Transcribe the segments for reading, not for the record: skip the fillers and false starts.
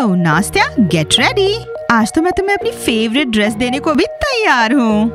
ओह नास्तिया, get ready. आज तो मैं तुम्हें अपनी फेवरेट ड्रेस देने को भी तैयार हूँ।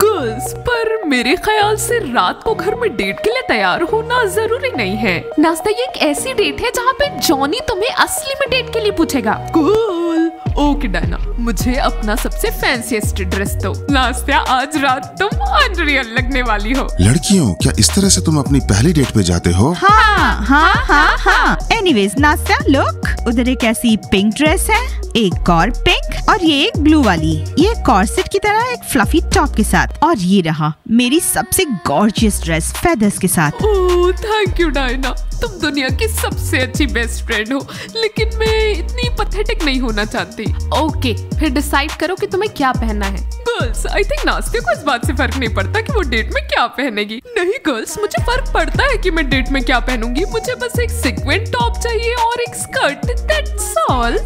गर्ल्स, पर मेरे ख्याल से रात को घर में डेट के लिए तैयार होना जरूरी नहीं है। नाश्ता ये एक ऐसी डेट है जहाँ पे जॉनी तुम्हें असली में डेट के लिए पूछेगा। कूल। ओके डायना, मुझे अपना सबसे फैंसीएस्ट ड्रेस दो। नाश्ता, आज रात तुम अनरियल लगने वाली हो। लड़कियों, क्या इस तरह से तुम अपनी पहली डेट पे जाते हो? हाँ। एनीवेज नास्तिया, लुक, उधर एक ऐसी पिंक ड्रेस है, एक और पिंक, और ये एक ब्लू वाली। ये कॉर्सेट की तरह एक फ्लफी टॉप के साथ, और ये रहा मेरी सबसे गॉर्जियस ड्रेस फेदर्स के साथ। ओह थैंक यू डायना, तुम दुनिया की सबसे अच्छी बेस्ट फ्रेंड हो, लेकिन मैं इतनी पैथेटिक नहीं होना चाहती। ओके, फिर डिसाइड करो कि तुम्हें क्या पहनना है। गर्ल्स, आई थिंक नाश्ते को इस बात से फर्क नहीं पड़ता कि वो डेट में क्या पहनेगी। नहीं गर्ल्स, मुझे फर्क पड़ता है कि मैं डेट में क्या पहनूंगी। मुझे बस एक सीक्वेंट टॉप चाहिए और एक skirt, that's all.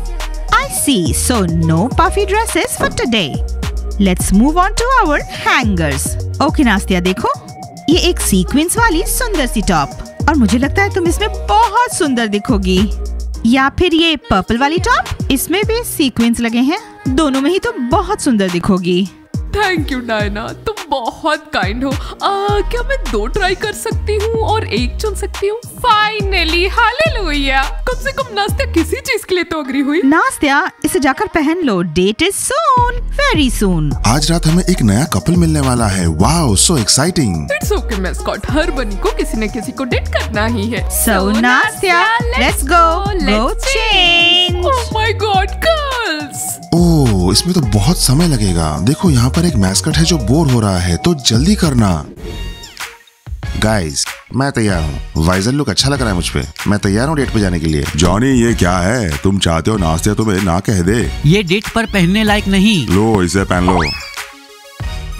I see. So no puffy dresses for today. Let's move on to our hangers. Okay नास्तिया, देखो, ये एक सीक्वेंस वाली सुंदर सी टॉप, और मुझे लगता है तुम इसमें बहुत सुंदर दिखोगी। या फिर ये पर्पल वाली टॉप, इसमें भी सीक्वेंस लगे हैं, दोनों में ही तुम बहुत सुंदर दिखोगी। थैंक यू डायना, तुम बहुत काइंड हो। क्या मैं 2 ट्राई कर सकती हूँ और एक चुन सकती हूँ? Finally, hallelujah. कम से कम नास्तिया किसी चीज के लिए तो अग्री हुई। नास्तिया, इसे जाकर पहन लो, date is soon, very soon. आज रात हमें एक नया कपल मिलने वाला है। Wow, so exciting. It's okay mascot, हर बनी को किसी न किसी को डेट करना ही है। So नास्तिया, let's go change. Oh my God, girls! ओह, इसमें तो बहुत समय लगेगा। देखो, यहाँ पर एक मैस्कट है जो बोर हो रहा है, तो जल्दी करना। गाइस, मैं तैयार हूँ। वाइजर लुक अच्छा लग रहा है मुझ पे। मैं तैयार हूँ डेट पे जाने के लिए। जॉनी, ये क्या है? तुम चाहते हो नास्तिया तुम्हें ना कह दे? ये डेट पर पहनने लायक नहीं। लो, इसे पहन लो।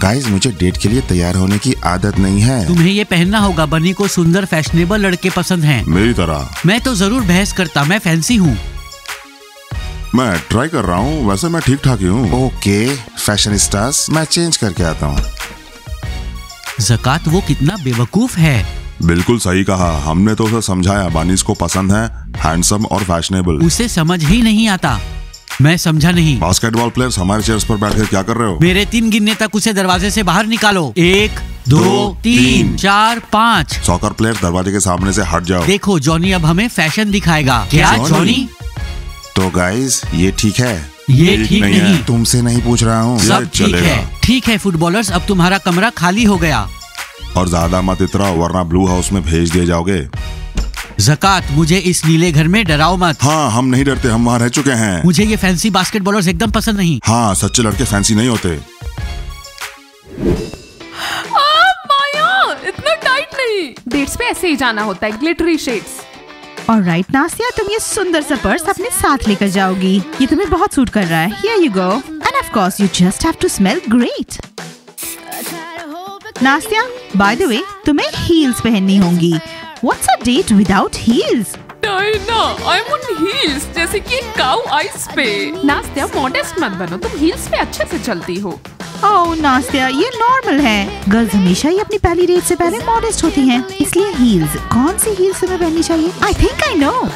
गाइस, मुझे डेट के लिए तैयार होने की आदत नहीं है। तुम्हें ये पहनना होगा। बनी को सुंदर फैशनेबल लड़के पसंद हैं। मेरी तरह। मैं तो जरूर बहस करता, मैं फैंसी हूँ। मैं ट्राई कर रहा हूँ, वैसे मैं ठीक ठाक ही हूँ। ओके फैशनिस्टास, मैं चेंज करके आता हूँ। ज़कात, वो कितना बेवकूफ है। बिल्कुल सही कहा, हमने तो उसे समझाया बानिस को पसंद है हैंडसम और फैशनेबल। उसे समझ ही नहीं आता। मैं समझा नहीं। बास्केटबॉल प्लेयर्स हमारे चेयर्स पर बैठकर क्या कर रहे हो? मेरे 3 गिनने तक उसे दरवाजे से बाहर निकालो। 1 2 3 4 5। सॉकर प्लेयर, दरवाजे के सामने से हट जाओ। देखो जॉनी अब हमें फैशन दिखाएगा। क्या जॉनी? तो गाइस, ये ठीक है? ये ठीक नहीं है। तुमसे नहीं पूछ रहा हूँ। सब ठीक है। ठीक है फुटबॉलर्स, अब तुम्हारा कमरा खाली हो गया। और ज्यादा मत इतराओ, वरना ब्लू हाउस में भेज दिए जाओगे। ज़कात, मुझे इस नीले घर में डराओ मत। हाँ, हम नहीं डरते, हम वहाँ रह चुके हैं। मुझे ये फैंसी बास्केटबॉलर्स एकदम पसंद नहीं। हाँ, सच्चे लड़के फैंसी नहीं होते। माया, इतना टाइट नहीं। डेट्स पे ऐसे ही जाना होता है, ग्लिटरी शेड्स। ऑलराइट नास्तिया, तुम ये सुंदर सा पर्स अपने साथ लेकर जाओगी। ये तुम्हें बहुत सूट कर रहा है। Here you go. And of course, you just have to smell great. नास्तिया, by the way, तुम्हें हील्स पहननी होंगी। What's a date without heels? Diana, I'm on heels, जैसे कि काऊ आइस पे। नास्तिया, मॉडेस्ट मत बनो, तुम हील्स पे अच्छे से चलती हो। ओह नास्तिया, ये नॉर्मल है। गर्ल्स हमेशा ही अपनी पहली डेट से पहले मॉडेस्ट होती हैं, इसलिए हील्स। कौन सी हील्स तुम्हें पहननी चाहिए? I think I know.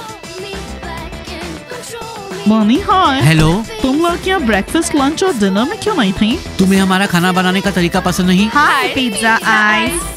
मॉनी, हाय। हेलो। तुम लड़कियाँ ब्रेकफास्ट, लंच और डिनर में क्यों नहीं थी? तुम्हें हमारा खाना बनाने का तरीका पसंद नहीं? Hi, pizza eyes.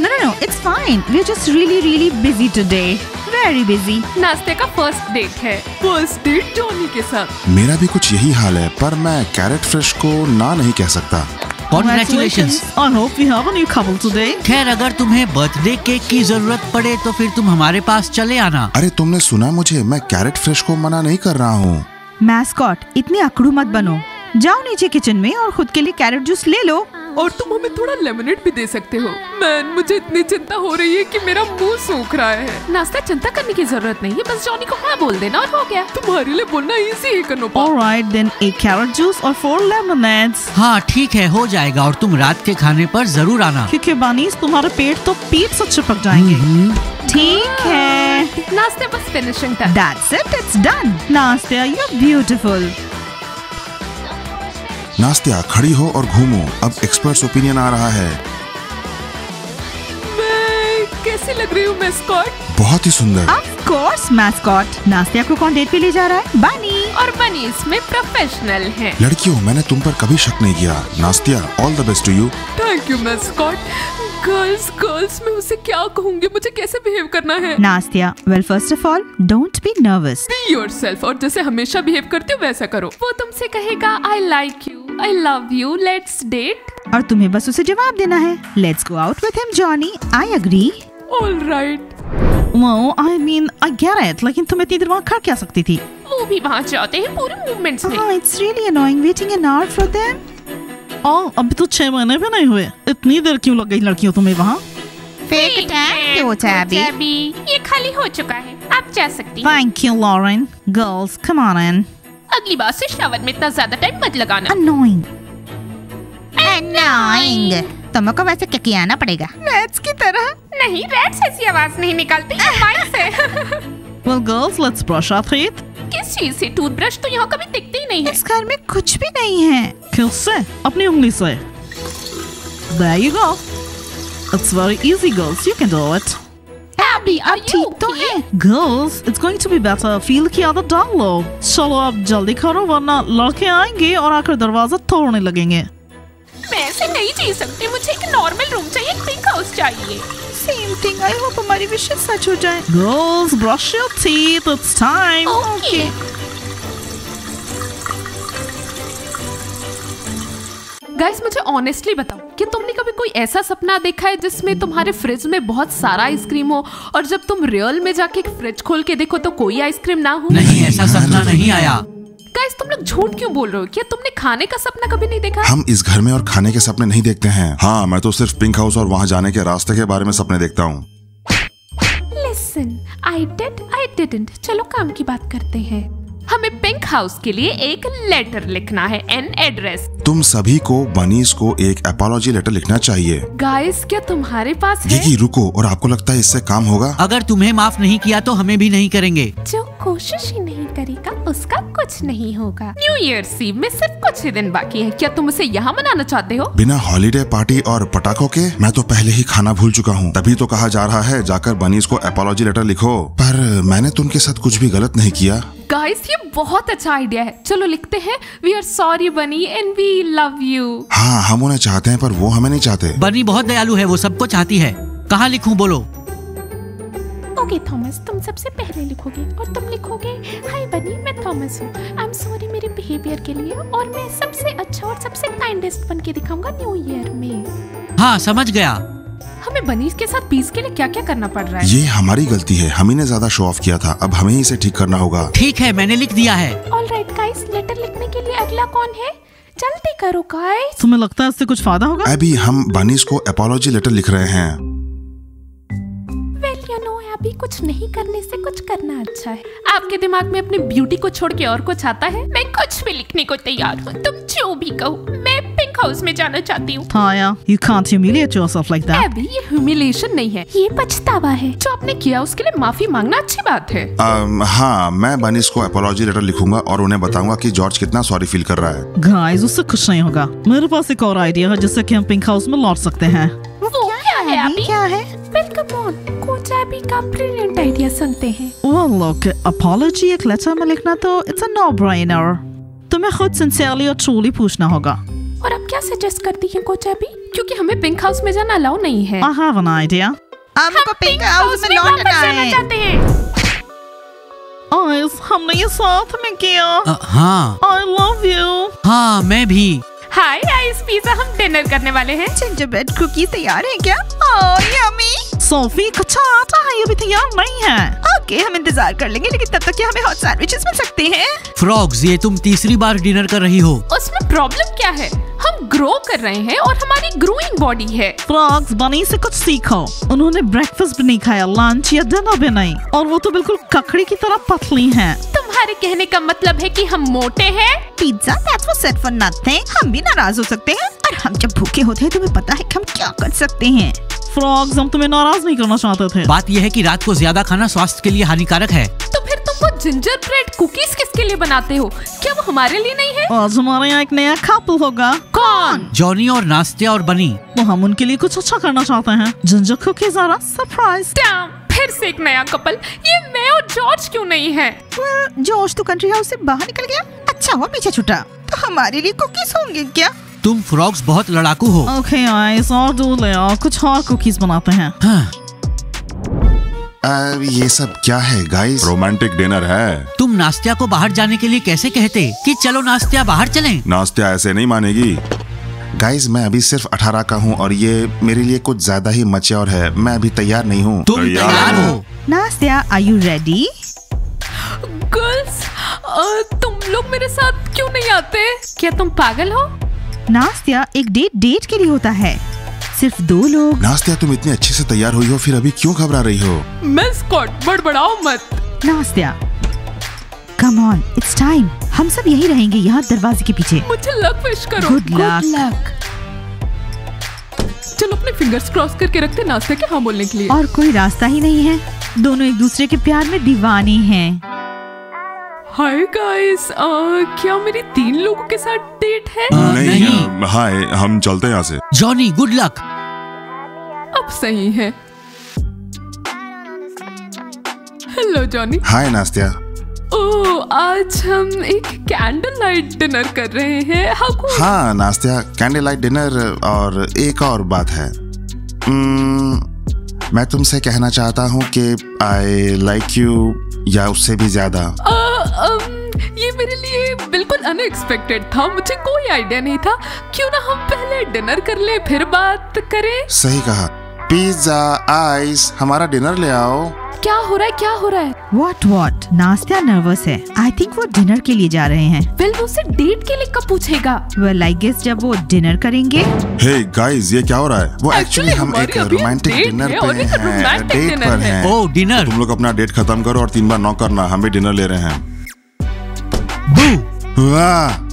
No, it's fine. We're just really busy today. Very busy. नाश्ते का फर्स्ट डेट है। फर्स्ट डेट जॉनी के साथ। मेरा भी कुछ यही हाल है, पर मैं कैरेट फ्रेश को ना नहीं कह सकता। Congratulations. I hope we have a new couple today. खैर, अगर तुम्हें बर्थडे केक की जरूरत पड़े तो फिर तुम हमारे पास चले आना। अरे, तुमने सुना मुझे, मैं कैरेट फ्रेश को मना नहीं कर रहा हूँ। मैस्कॉट, इतने अकड़ू मत बनो। जाओ नीचे किचन में और खुद के लिए कैरेट जूस ले लो। और तुम हमें थोड़ा लेमनेड भी दे सकते हो। मैन, मुझे इतनी चिंता हो रही है कि मेरा मुंह सूख रहा है। नाश्ता, चिंता करने की जरूरत नहीं है, बस जॉनी को हाँ बोल देना और हो गया। तुम्हारे लिए बोलना इजी है कनोपा। Alright, then 1 carrot juice और 4 lemonades. हाँ ठीक है, हो जाएगा। और तुम रात के खाने पर जरूर आना। क्योंकि बानीस, तुम्हारे पेट तो पीठ से चिपक जाएंगे। ठीक है। नाश्ते बस finishing touch. That's it, it's done. नास्तिया, you're beautiful. नास्तिया, खड़ी हो और घूमो। अब एक्सपर्ट्स ओपिनियन आ रहा है। मैं कैसी लग रही हूँ मैस्कॉट? बहुत ही सुंदर। Of course, mascot. नास्तिया को कौन डेट पे ले जा रहा है? बनी। और बनी इसमें प्रोफेशनल है। लड़कियों, मैंने तुम पर कभी शक नहीं किया। Nastya, all the best to you. Thank you mascot. Girls मैं उसे क्या कहूँगी, मुझे कैसे बिहेव करना है? Nastya, well first of all don't be nervous. Be yourself और जैसे हमेशा बिहेव करती हो वैसा करो। वो तुमसे कहेगा I like you, I love you, let's date, और तुम्हें बस उसे जवाब देना है let's go out with him Johnny, I agree. Alright. Well, I mean, I get it. लेकिन तुम इतनी देर वहाँ खड़ क्या सकती थी? वो भी वहाँ जाते हैं पूरे मूवमेंट्स में। Oh, it's really annoying waiting an hour for them. अभी तो 6 महीने भी नहीं हुए, इतनी देर क्यों लग गई लड़कियों तुम्हें वहाँ? Fake tabby. ये खाली हो चुका है, आप जा सकती हैं। Thank you, Lauren. Girls, come on in. अगली बार से शावर में इतना ज्यादा टाइम मत लगाना। Annoying. तुमको वैसे क्या कियाना पड़ेगा? रैट्स की तरह। नहीं, रैट्स ऐसी आवाज नहीं निकालती माइक से। Well, girls, let's brush our teeth. किस चीज से? टूथब्रश तो यहाँ कभी दिखते ही नहीं है। इस घर में कुछ भी नहीं है। किससे? अपनी उंगली से। There you go. It's very easy, girls. You can do it. Abby, are you ठीक तो okay? है। Girls, it's going to be better. Feel की आदत डाल लो। चलो अब जल्दी करो वरना लड़के आएंगे और आकर दरवाजा तोड़ने लगेंगे। मैं ऐसे नहीं जी सकती, मुझे एक नॉर्मल रूम चाहिए, एक पिंक हाउस चाहिए। Same thing. I hope हमारी विशेष सच हो जाए। Girls, brush your teeth. It's time. Okay. Guys, मुझे ऑनेस्टली बताओ कि तुमने कभी कोई ऐसा सपना देखा है जिसमें तुम्हारे फ्रिज में बहुत सारा आइसक्रीम हो और जब तुम रियल में जाके एक फ्रिज खोल के देखो तो कोई आइसक्रीम ना हो? नहीं, ऐसा सपना नहीं आया। गाइस, तुम लोग झूठ क्यों बोल रहे हो? क्या तुमने खाने का सपना कभी नहीं देखा? हम इस घर में और खाने के सपने नहीं देखते हैं। हाँ, मैं तो सिर्फ पिंक हाउस और वहाँ जाने के रास्ते के बारे में सपने देखता हूँ। Listen, I did, I didn't. चलो काम की बात करते हैं। हमें पिंक हाउस के लिए एक लेटर लिखना है, एन एड्रेस। तुम सभी को बनीज को एक अपॉलॉजी लेटर लिखना चाहिए। गाइस, क्या तुम्हारे पास है? ये रुको, और आपको लगता है इससे काम होगा? अगर तुम्हें माफ नहीं किया तो हमें भी नहीं करेंगे। जो कोशिश ही नहीं करेगा उसका कुछ नहीं होगा। न्यू ईयर्स ईव में सिर्फ कुछ ही दिन बाकी है। क्या तुम उसे यहाँ मनाना चाहते हो? बिना हॉलीडे पार्टी और पटाखों के? मैं तो पहले ही खाना भूल चुका हूँ। तभी तो कहा जा रहा है जाकर बनीज को अपॉलॉजी लेटर लिखो। पर मैंने तो उनके साथ कुछ भी गलत नहीं किया। गाइस, ये बहुत अच्छा आइडिया है। चलो लिखते हैं, वी आर सॉरी बनी एंड वी लव यू। हाँ, हम उन्हें चाहते हैं पर वो हमें नहीं चाहते। बनी बहुत दयालु है, वो सबको चाहती है। कहाँ लिखूं बोलो? ओके थॉमस, तुम सबसे पहले लिखोगे और तुम लिखोगे हाय बनी, मैं थॉमस हूँ, आई एम सॉरी मेरे बिहेवियर के लिए और मैं सबसे अच्छा और सबसे काइंडेस्ट बन के दिखाऊंगा न्यू ईयर में। हाँ, समझ गया। हमें बनीज के साथ पीस के लिए क्या क्या करना पड़ रहा है? ये हमारी गलती है, हम ही ने ज्यादा शो ऑफ किया था। अब हमें ही इसे ठीक करना होगा। ठीक है, मैंने लिख दिया है। ऑलराइट गाइस, लेटर लिखने के लिए अगला कौन है? जल्दी करो गाइस। तुम्हें लगता है इससे कुछ फायदा होगा? अभी हम बनीज को अपॉलॉजी लेटर लिख रहे हैं। वेल यू नो, अभी कुछ नहीं करने से कुछ करना अच्छा है। आपके दिमाग में अपनी ब्यूटी को छोड़ के और कुछ आता है? मैं कुछ भी लिखने को तैयार हूँ, तुम जो भी कहो। मैं पिंक हाउस में जाना चाहती हूँ। Taya, you can't humiliate yourself like that. अभी ये ह्यूमिलेशन नहीं है, ये पछतावा है। जो आपने किया उसके लिए माफी मांगना अच्छी बात है। हाँ, मैं बनीज को अपॉलॉजी लेटर लिखूंगा और उन्हें बताऊंगा कि जॉर्ज कितना सॉरी फील कर रहा है। Guys, उससे कुछ नहीं होगा। मेरे पास एक और आइडिया है जिससे कि हम पिंक हाउस में लौट सकते हैं। वो क्या है अभी? क्या है? वेलकम ऑन, कोच अभी का ब्रिलियंट आइडिया सुनते हैं। Well, look, apology एक लेटर में लिखना तो it's a no-brainer. तुम्हें खुद सिंसियरली और ट्रूली पूछना होगा। और आप क्या सजेस्ट करती हैं कोच अभी? क्योंकि हमें पिंक हाउस में जाना अलाउ नहीं है। I have an idea. हमको पिंक हाउस में लौटना है। चाहते हैं। Guys, हमने ये साथ में किया। हाँ। I love you. हाँ, मैं भी। हाय आइस पिज़्ज़ा, हम डिनर करने वाले हैं। जिंजरब्रेड कुकीज तैयार है क्या? ओह यम्मी। सोफी, कच्चा आटा है, ये भी तैयार नहीं है। ओके, हम इंतजार कर लेंगे, लेकिन तब तक क्या हमें हॉट सैंडविचेस मिल सकते हैं? फ्रॉग्स, ये तुम तीसरी बार डिनर कर रही हो। उसमें प्रॉब्लम क्या है? हम ग्रो कर रहे हैं और हमारी ग्रोइंग बॉडी है। फ्रॉग्स, बनी से कुछ सीखो। उन्होंने ब्रेकफास्ट भी नहीं खाया, लंच या डिनर भी नहीं, और वो तो बिल्कुल ककड़ी की तरह पतली हैं। तुम्हारे कहने का मतलब है कि हम मोटे हैं? Pizza, that's was set for nothing. हम भी नाराज हो सकते हैं और हम जब भूखे होते हैं तुम्हें पता है कि हम क्या कर सकते हैं। फ्रॉग्स, हम तुम्हें नाराज नहीं करना चाहते थे। बात यह है कि रात को ज्यादा खाना स्वास्थ्य के लिए हानिकारक है। तो फिर तुम वो जिंजर ब्रेड कुकीज किसके लिए बनाते हो? क्या वो हमारे लिए नहीं है? आज हमारे यहाँ एक नया कपल होगा। कौन? जॉनी और नास्तिया और बनी। तो हम उनके लिए कुछ अच्छा करना चाहते हैं। Ginger cookies are a surprise. Damn, फिर फिर से एक नया कपल। ये मैं और जॉर्ज क्यों नहीं है? जॉर्ज तो कंट्री हाउस से बाहर निकल गया। अच्छा हुआ पीछे छूटा। तो हमारे लिए कुकीज होंगे क्या? तुम फ्रॉग्स बहुत लड़ाकू हो। ओके गाइस, और दो ले आओ, कुछ और कुकीज बनाते हैं। हाँ, ये सब क्या है गाइस? रोमांटिक डिनर है। तुम नास्तिया को बाहर जाने के लिए कैसे कहते कि चलो नास्तिया बाहर चलें? नास्तिया ऐसे नहीं मानेगी। गाइस, मैं अभी सिर्फ 18 का हूँ और ये मेरे लिए कुछ ज्यादा ही मैच्योर है। मैं अभी तैयार नहीं हूँ। तुम तैयार हो? Nastya, are you ready? Girls, तुम लोग मेरे साथ क्यों नहीं आते? क्या तुम पागल हो? नास्तिया, एक डेट के लिए होता है। सिर्फ 2 लोग। नास्तिया, तुम इतनी अच्छे से तैयार हुई हो, फिर अभी क्यों घबरा रही हो? मैस्कॉट, बड़बड़ाओ मत। नास्तिया, कम ऑन, इट्स टाइम। हम सब यही रहेंगे, यहाँ दरवाजे के पीछे। मुझे लक विश करो। Good luck। चलो अपने फिंगर्स क्रॉस करके रखते नाश्ते के हाँ बोलने के लिए। और कोई रास्ता ही नहीं है। दोनों एक दूसरे के प्यार में दीवाने हैं। हाय गाइस, क्या मेरी 3 लोगों के साथ डेट है? नहीं। हाय, हम चलते हैं यहाँ से। Johnny, good luck. अब सही है। Hello Johnny. हाय नास्तिया। ओह, आज हम एक कैंडल लाइट डिनर कर रहे हैं। हाँ नास्तिया, कैंडल लाइट डिनर। और एक और बात है, मैं तुमसे कहना चाहता हूँ कि आई लाइक यू, या उससे भी ज्यादा। ये मेरे लिए बिल्कुल अनएक्सपेक्टेड था। मुझे कोई आइडिया नहीं था। क्यों ना हम पहले डिनर कर ले फिर बात करें? सही कहा। पिज्जा, आइस, हमारा डिनर ले आओ। क्या हो रहा है? क्या हो रहा है? What? नास्तिया नर्वस है। आई थिंक वो डिनर के लिए जा रहे हैं। वेल, वो उससे डेट के लिए कब पूछेगा? Well, I guess जब वो डिनर करेंगे। हे गाइस, ये क्या हो रहा है? वो Actually, एक्चुअली हम हमारी एक अभी रोमांटिक date डिनर है पे और एक हैं, romantic डेट dinner पर है। हैं। ओ, डिनर। तुम लोग अपना डेट खत्म करो और 3 बार नॉक करना। हम भी डिनर ले रहे हैं। बू। वाह,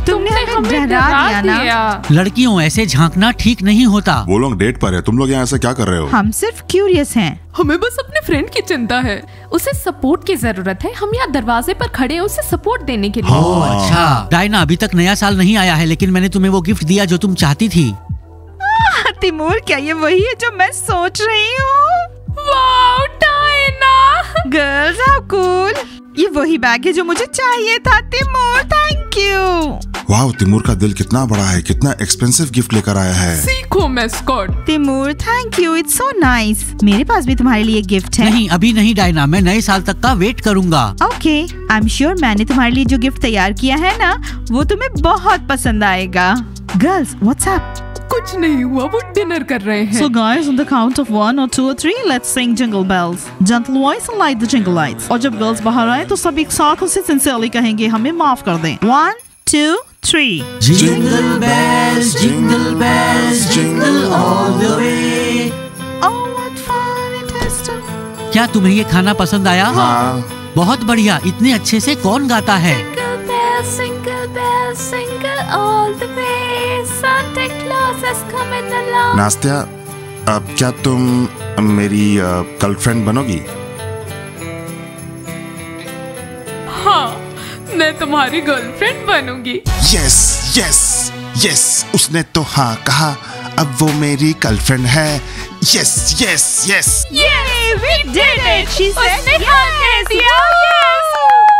तुमने हमें डरा दिया ना। लड़कियों, ऐसे झांकना ठीक नहीं होता। वो लोग डेट पर है, तुम लोग यहाँ ऐसे क्या कर रहे हो? हम सिर्फ क्यूरियस हैं। हमें बस अपने फ्रेंड की चिंता है। उसे सपोर्ट की जरूरत है। हम यहाँ दरवाजे पर खड़े हैं उसे सपोर्ट देने के लिए। ओह अच्छा। डायना, अभी तक नया साल नहीं आया है, लेकिन मैंने तुम्हें वो गिफ्ट दिया जो तुम चाहती थी। तिमूर, क्या ये वही है जो मैं सोच रही हूँ? Wow Diana. Girls, how cool. ये वही बैग है जो मुझे चाहिए था। Timur, thank you. वाह, तिमूर का दिल कितना बड़ा है। कितना एक्सपेंसिव गिफ्ट लेकर आया है। सीखो mascot. Timur, thank you, it's so nice. मेरे पास भी तुम्हारे लिए गिफ्ट है। नहीं, अभी नहीं डायना, मैं नए साल तक का वेट करूंगा। ओके, आई एम श्योर मैंने तुम्हारे लिए जो गिफ्ट तैयार किया है ना, वो तुम्हें बहुत पसंद आएगा। Girls, what's up? कुछ नहीं हुआ, वो डिनर कर रहे हैं। So guys, on the count of 1 or 2 or 3, let's sing Jingle Bells. Gentle voice and light the jingle lights. और जब गर्ल्स बाहर आए तो सब एक साथ उसे सिंसियरली कहेंगे हमें माफ कर दें। 1, 2, 3. Jingle bells, jingle all the way. Oh, what fun it is to... क्या तुम्हें ये खाना पसंद आया? हाँ। बहुत बढ़िया। इतने अच्छे से कौन गाता है? Single all the way. Santa Claus is coming along. नास्तिया, अब क्या तुम मेरी गर्लफ्रेंड बनोगी? हाँ, मैं तुम्हारी गर्लफ्रेंड बनूंगी। यस यस यस, उसने तो हाँ कहा। अब वो मेरी गर्लफ्रेंड है। Yes yes yes. Yay, we did it! She said yes!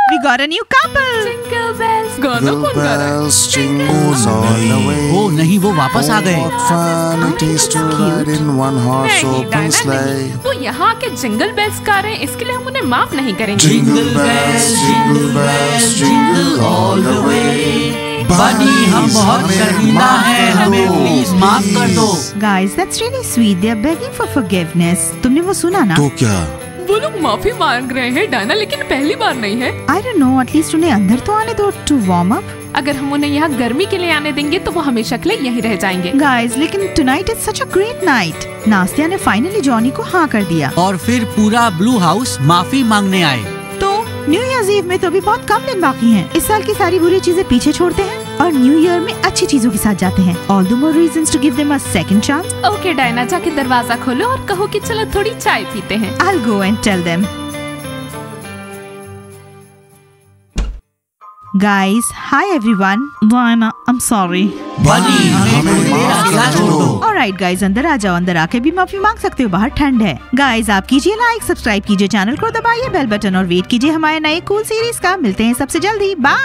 We got a new couple! Jingle bells. गाना कौन गा रहा है? Bells, jingles all the way. ओ नहीं, वो वापस आ गए। What fun it is to ride in one horse नहीं, open डायना sleigh. नहीं। वो यहाँ के जिंगल बेल्स गा रहे हैं, इसके लिए हम उन्हें माफ नहीं करेंगे। Jingle bells, jingle all the way. बनी, हम बहुत शर्मिंदा हैं, हमें प्लीज माफ कर दो। Guys, that's really sweet. They are begging for forgiveness. तुमने वो सुना ना? तो क्या? वो लोग माफी मांग रहे हैं डायना, लेकिन पहली बार नहीं है। I don't know. At least उन्हें अंदर तो आने दो to warm up. अगर हम उन्हें यहाँ गर्मी के लिए आने देंगे तो वो हमेशा के लिए यहीं रह जाएंगे। Guys, लेकिन tonight is such a great night. नास्तिया ने फाइनली जॉनी को हाँ कर दिया। और फिर पूरा ब्लू हाउस माफी मांगने आए। तो न्यू ईयर्स ईव में तो अभी बहुत कम दिन बाकी हैं। इस साल की सारी बुरी चीजें पीछे छोड़ते हैं और न्यू ईयर में अच्छी चीजों के साथ जाते हैं। All the more reasons to give them a second chance. Okay Diana, जाके दरवाजा खोलो और कहो कि चलो थोड़ी चाय पीते हैं। I'll go and tell them. Guys, hi everyone. Diana, I'm sorry. बनी, हमें थोड़ी देर अकेला छोड़ दो। Alright. ऑलराइट गाइज, अंदर आ जाओ। अंदर आके भी माफी मांग सकते हो, बाहर ठंड है। गाइज आप कीजिए लाइक, सब्सक्राइब कीजिए चैनल को, दबाइए बेल बटन और वेट कीजिए हमारे नए कूल सीरीज का। मिलते हैं सबसे जल्दी। Bye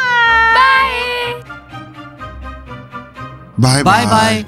bye bye bye.